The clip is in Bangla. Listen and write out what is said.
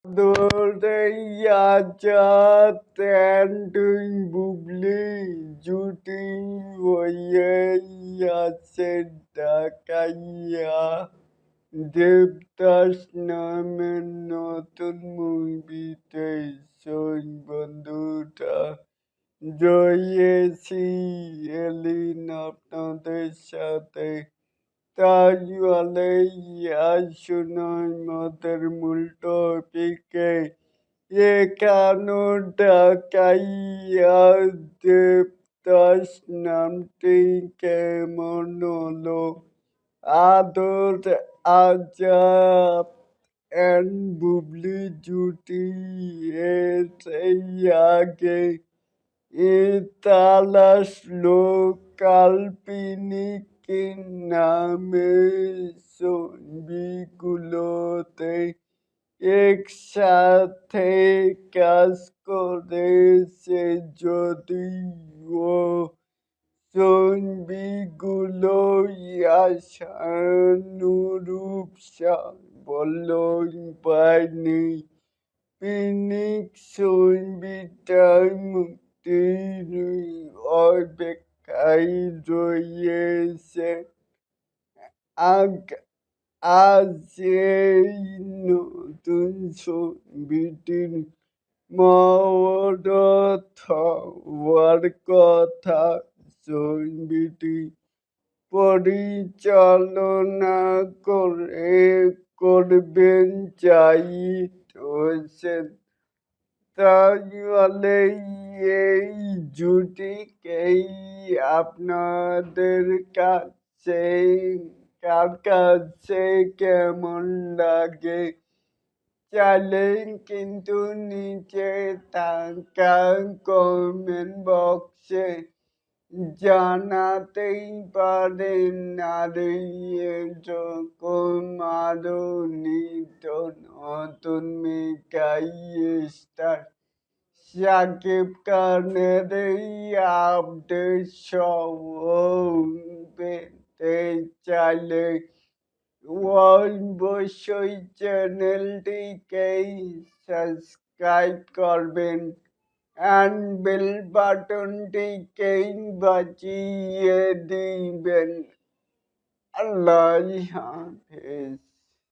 Dorayacak tending bubli juti ওয়াইয়াছেন ঢাকাইয়া দেবদাস নামের নতুন মুভিতে সই বন্ধুটা জয়েছি এলিন আপনাদের সাথে তাহলে আসুন আমাদের মূল টপিকে একানো ঢাকাইয়া দেবদাস নামটি কেমন হলো আদর আজাদ অ্যান্ড বুবলি জুটি এর সেই আগে তালাশলো কাল্পনিক নামে ছবিগুলোতে একসাথে কাজ করেছে যদিও ছবিগুলোই আশানুরূপ সাফল্য পায়নি। ফিনিক্স ছবিটার মুক্তির অপেক্ষায় রয়েছে। আজ এই নতুন ছবিটির মহরত হওয়ার কথা। ছবিটি পরিচালনা করবেন জাহিদ হোসেন। তাহলে এই জুটিকেই আপনাদের কাছে কেমন লাগে চাইলে কিন্তু নিচে থাকা কমেন্ট বক্সে জানাতেই পারেন। আর এরকম আরো নিত্য নতুন মেকাই স্টার শাকিব খানের এই আপডেট সহ পেতে চাইলে অবশ্যই চ্যানেলটিকেই সাবস্ক্রাইব করবেন অ্যান্ড বেল বাটনটিকেই বাজিয়ে দিবেন। আল্লাহ হাফেজ।